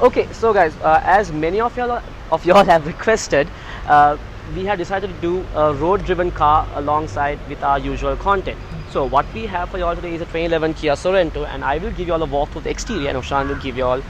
Okay, so guys, as many of y'all have requested, we have decided to do a road-driven car alongside with our usual content. So what we have for y'all today is a 2011 Kia Sorento, and I will give y'all a walkthrough of the exterior, and Oshan will give y'all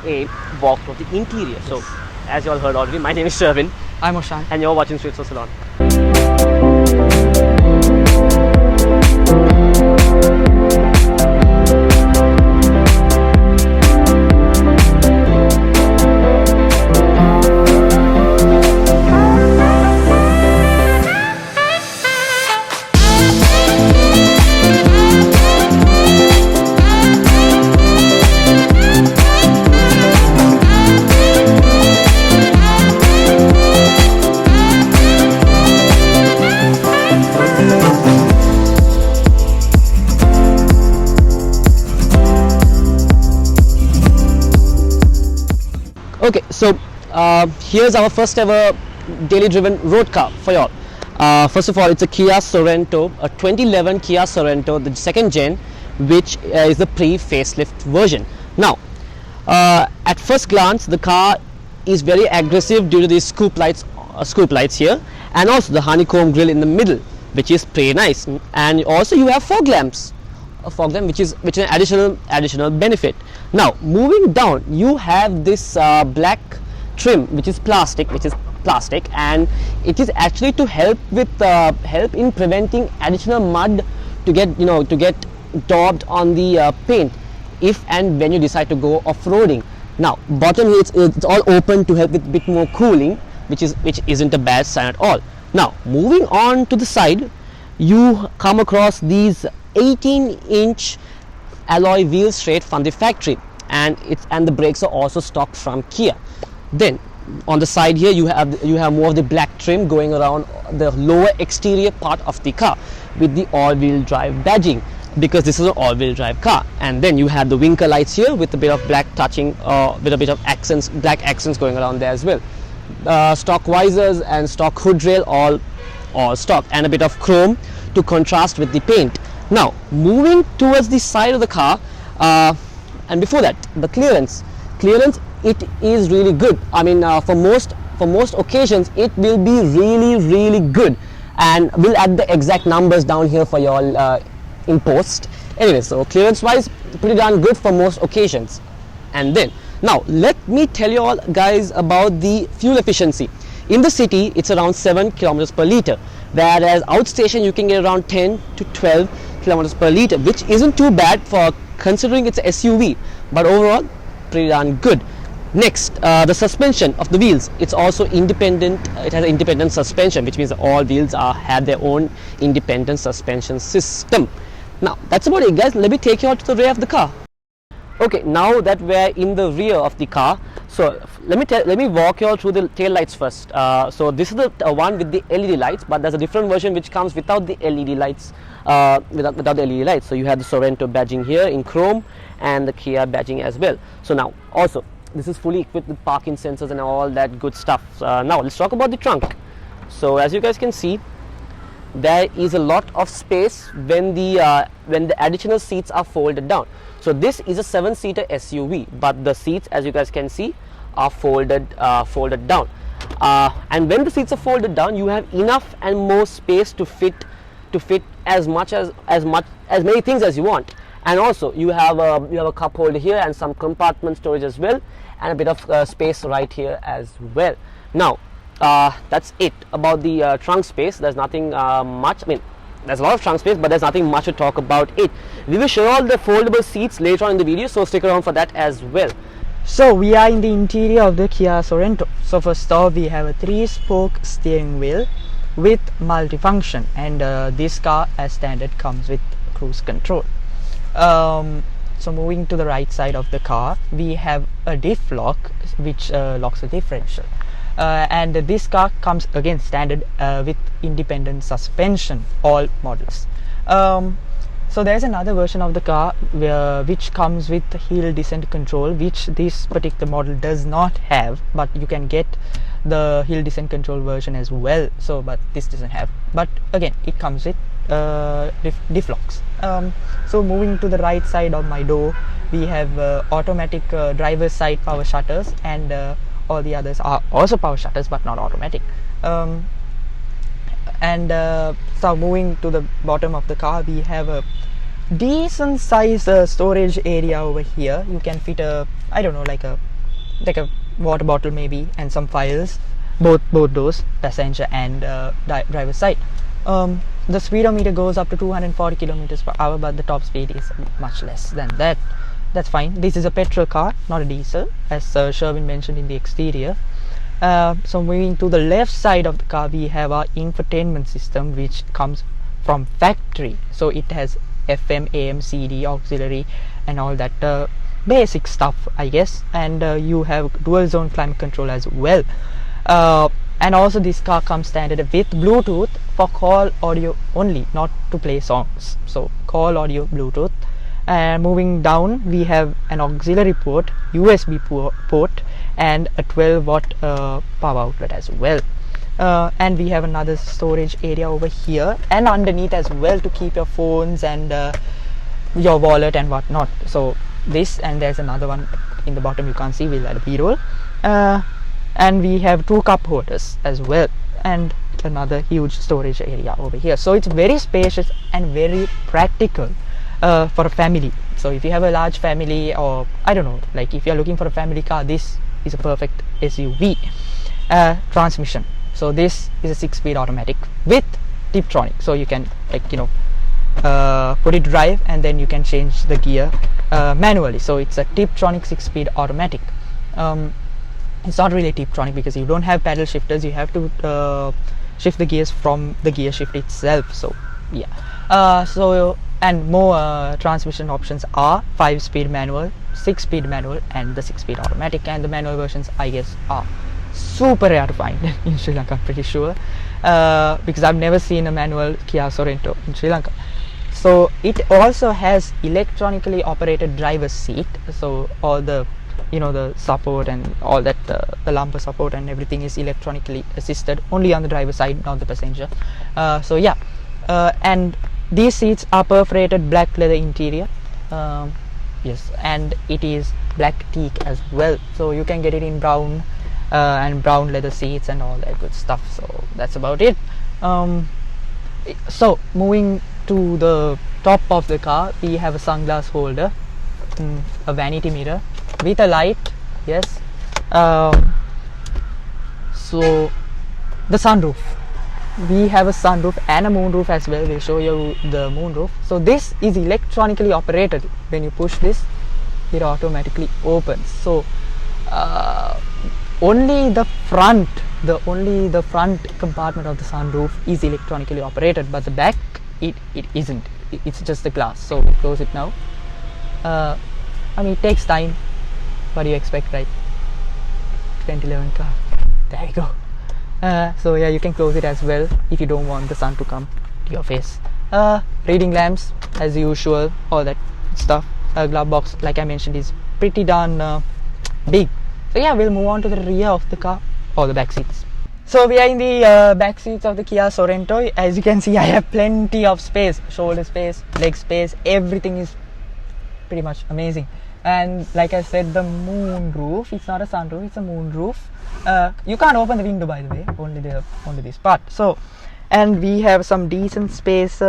a walkthrough of the interior. Yes. So, as y'all heard already, my name is Shervin. I'm Oshan. And you're watching Streets of Salon. Okay, so here's our first ever daily driven road car for y'all. First of all, it's a Kia Sorento, a 2011 Kia Sorento, the second gen, which is the pre-facelift version. Now, at first glance, the car is very aggressive due to these scoop lights here, and also the honeycomb grille in the middle, which is pretty nice. And also you have fog lamps, which is an additional benefit. Now moving down, you have this black trim, which is plastic, and it is actually to help in preventing additional mud to get daubed on the paint if and when you decide to go off-roading. Now bottom here, it's all open to help with a bit more cooling, which isn't a bad sign at all. Now moving on to the side, you come across these 18-inch alloy wheels straight from the factory, and the brakes are also stock from Kia. Then on the side here, you have more of the black trim going around the lower exterior part of the car with the all-wheel drive badging, because this is an all-wheel drive car. And then you have the winker lights here with a bit of black touching, with a bit of black accents going around there as well. Stock visors and stock hood rail, all stock, and a bit of chrome to contrast with the paint. Now moving towards the side of the car, and before that, the clearance, it is really good. I mean, for most occasions, it will be really good, and we'll add the exact numbers down here for y'all in post. Anyway, so clearance wise, pretty darn good for most occasions. And then now let me tell you all guys about the fuel efficiency. In the city, it's around 7 kilometers per liter, whereas outstation you can get around 10 to 12 kilometers per liter, which isn't too bad for considering it's a SUV, but overall pretty darn good. Next, the suspension of the wheels, it's also independent. It has an independent suspension, which means that all wheels have their own independent suspension system. Now that's about it, guys. Let me take you out to the rear of the car. Okay, now that we're in the rear of the car, so let me walk you all through the tail lights first. So this is the one with the LED lights, but there's a different version which comes without the LED lights. Without the LED lights. So you have the Sorento badging here in chrome and the Kia badging as well. So now also this is fully equipped with parking sensors and all that good stuff. Now let's talk about the trunk. So as you guys can see, there is a lot of space when the additional seats are folded down. So this is a 7-seater SUV, but the seats, as you guys can see, are folded down. And when the seats are folded down, you have enough and more space to fit as many things as you want. And also you have a cup holder here and some compartment storage as well, and a bit of space right here as well. Now that's it about the trunk space. There's nothing much. I mean, there's a lot of trunk space, but there's nothing much to talk about it. We will show all the foldable seats later on in the video, so stick around for that as well. So we are in the interior of the Kia Sorento. So first off, we have a 3-spoke steering wheel with multifunction, and this car as standard comes with cruise control. So moving to the right side of the car, we have a diff lock which locks the differential, and this car comes again standard with independent suspension, all models. So there's another version of the car which comes with hill descent control, which this particular model does not have, but you can get the hill descent control version as well. So but this doesn't have, but again it comes with diff locks. So moving to the right side of my door, we have automatic driver's side power shutters, and all the others are also power shutters but not automatic. So moving to the bottom of the car, we have a decent size storage area over here. You can fit a, I don't know, like a water bottle maybe, and some files, both doors, passenger and driver's side. The speedometer goes up to 240 kilometers per hour, but the top speed is much less than that. That's fine. This is a petrol car, not a diesel, as Shervin mentioned in the exterior. So moving to the left side of the car, we have our infotainment system, which comes from factory. So it has FM, AM, CD, auxiliary, and all that basic stuff, I guess. And you have dual zone climate control as well. And also this car comes standard with Bluetooth for call audio only, not to play songs. So call audio, Bluetooth. And moving down, we have an auxiliary port, USB port, and a 12-watt power outlet as well. And we have another storage area over here and underneath as well, to keep your phones and your wallet and whatnot. So this, and there's another one in the bottom you can't see, we'll add a b-roll. And we have 2 cup holders as well, and another huge storage area over here. So it's very spacious and very practical for a family. So if you have a large family, or I don't know, like if you're looking for a family car, this is a perfect SUV. Transmission, so this is a 6-speed automatic with Tiptronic, so you can, like, you know, put it drive and then you can change the gear manually. So it's a Tiptronic 6-speed automatic. It's not really Tiptronic because you don't have paddle shifters, you have to shift the gears from the gear shift itself. So yeah, and more transmission options are 5-speed manual, 6-speed manual, and the 6-speed automatic. And the manual versions, I guess, are super rare to find in Sri Lanka, I'm pretty sure, because I've never seen a manual Kia Sorento in Sri Lanka. So it also has electronically operated driver's seat, so all the, you know, the support and all that, the lumbar support and everything is electronically assisted, only on the driver's side, not the passenger. So yeah, and these seats are perforated black leather interior. Yes, and it is black teak as well, so you can get it in brown and brown leather seats and all that good stuff. So that's about it. So moving to the top of the car, we have a sunglass holder, a vanity mirror with a light. Yes. So the sunroof, we have a sunroof and a moonroof as well. We'll show you the moonroof. So this is electronically operated. When you push this, it automatically opens. So only the front compartment of the sunroof is electronically operated, but the back, it isn't. It's just the glass. So we'll close it now. I mean, it takes time. What do you expect, right? 2011 car. There you go. So yeah, you can close it as well if you don't want the sun to come to your face. Reading lamps as usual, all that stuff. Glove box, like I mentioned, is pretty darn big. So yeah, we'll move on to the rear of the car, or the back seats. So we are in the back seats of the Kia Sorento. As you can see, I have plenty of space, shoulder space, leg space, everything is pretty much amazing. And like I said, the moon roof, it's not a sunroof, it's a moon roof. You can't open the window, by the way, only this part. So, and we have some decent space,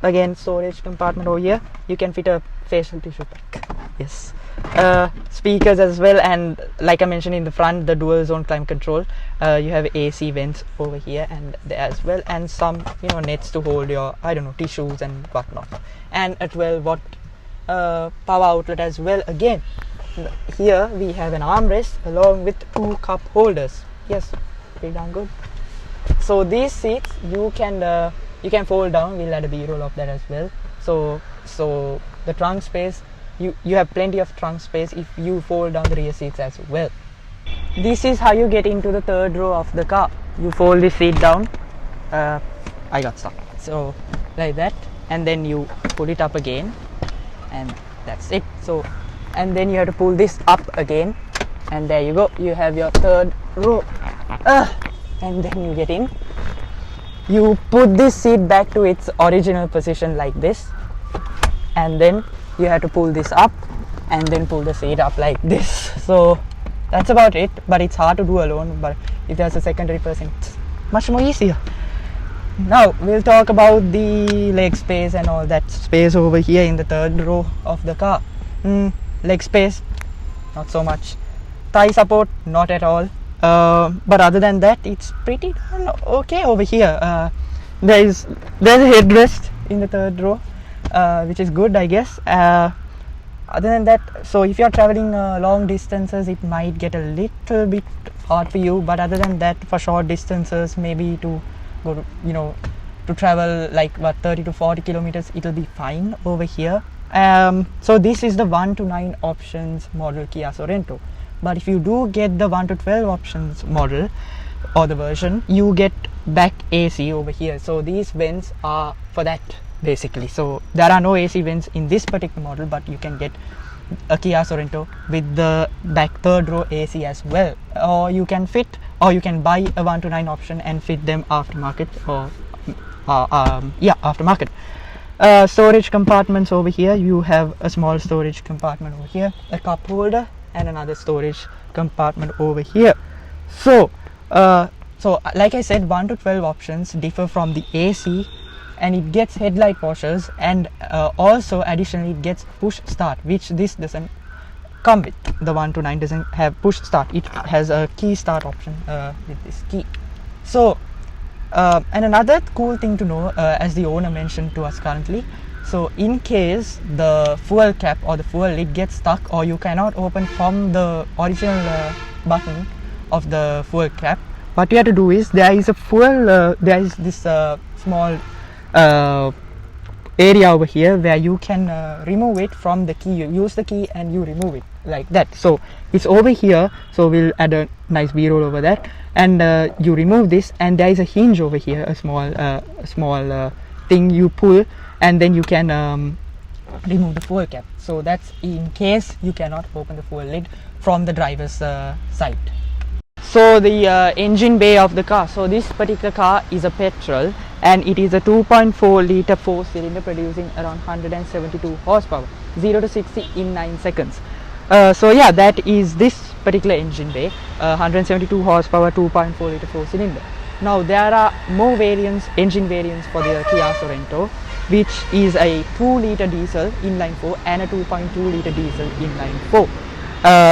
again, storage compartment over here. You can fit a facial tissue pack. Yes. Speakers as well, and like I mentioned, in the front, the dual zone climate control. You have AC vents over here and there as well, and some, you know, nets to hold your, I don't know, tissues and whatnot, and a 12-watt power outlet as well. Again, here we have an armrest along with 2 cup holders. Yes, pretty darn good. So these seats you can fold down. We'll add a b-roll of that as well. So the trunk space, you have plenty of trunk space if you fold down the rear seats as well. This is how you get into the third row of the car. You fold the seat down. I got stuck. So like that, and then you pull it up again, and that's it. So, and then you have to pull this up again, and there you go, you have your third row. And then you get in. you put this seat back to its original position like this, and then you have to pull this up and then pull the seat up like this. So that's about it, but it's hard to do alone, but if there's a secondary person it's much more easier. Now we'll talk about the leg space and all that space over here in the third row of the car. Leg space, not so much. Thigh support, not at all. But other than that, it's pretty okay over here. There's a headrest in the third row, which is good, I guess. Other than that, so if you're traveling long distances, it might get a little bit hard for you. But other than that, for short distances, maybe to go to, to travel like 30 to 40 kilometers, it'll be fine over here. So this is the 1 to 9 options model Kia Sorento. But if you do get the 1 to 12 options model or the version, you get back AC over here. So these vents are for that basically. So there are no AC vents in this particular model, but you can get a Kia Sorento with the back third row AC as well. Or you can buy a 1 to 9 option and fit them aftermarket or aftermarket. Storage compartments over here. You have a small storage compartment over here, a cup holder, and another storage compartment over here. So like I said, 1 to 12 options differ from the AC, and it gets headlight washers, and also additionally it gets push start, which this doesn't come with. The 1 to 9 doesn't have push start. It has a key start option with this key. So and another cool thing to know, as the owner mentioned to us currently, so in case the fuel cap or the fuel lid gets stuck, or you cannot open from the original button of the fuel cap, what you have to do is there is this small area over here where you can remove it from the key. You use the key and you remove it like that. So it's over here, so we'll add a nice b-roll over that, and you remove this, and there is a hinge over here, a small thing you pull, and then you can remove the fuel cap. So that's in case you cannot open the fuel lid from the driver's side. So the engine bay of the car. So this particular car is a petrol, and it is a 2.4 liter 4-cylinder producing around 172 horsepower, 0 to 60 in 9 seconds. So yeah, that is this particular engine bay, 172 horsepower, 2.4 liter 4-cylinder. Now there are more engine variants for the Kia Sorento, which is a 2 liter diesel inline 4 and a 2.2 liter diesel inline 4.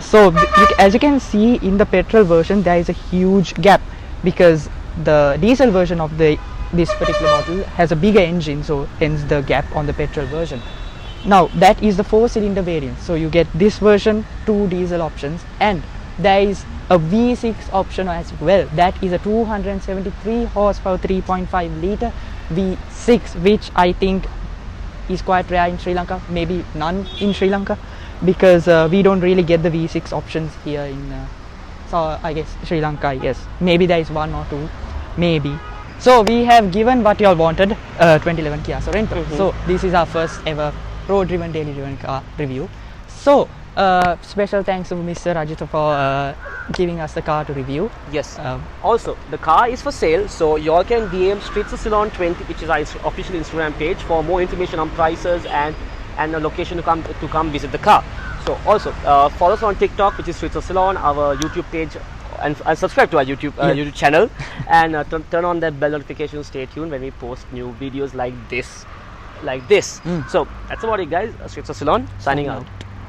So as you can see in the petrol version, there is a huge gap because the diesel version of this particular model has a bigger engine, so hence the gap on the petrol version. Now that is the 4-cylinder variant, so you get this version, 2 diesel options, and there is a V6 option as well. That is a 273 horsepower 3.5 liter V6, which I think is quite rare in Sri Lanka, maybe none in Sri Lanka, because we don't really get the V6 options here in so I guess Sri Lanka. Yes, maybe there is 1 or 2, maybe. So we have given what you all wanted, 2011 Kia Sorento. So this is our first ever road driven daily driven car review. So special thanks to Mr. Rajita for giving us the car to review. Yes. Also, the car is for sale, so you all can DM Streets of Ceylon 20, which is our official Instagram page, for more information on prices and a location to come visit the car. So also follow us on TikTok, which is Streets of Ceylon, our YouTube page, and subscribe to our YouTube channel, and turn on that bell notification. Stay tuned when we post new videos like this. So that's about it, guys. Streets of Ceylon signing out.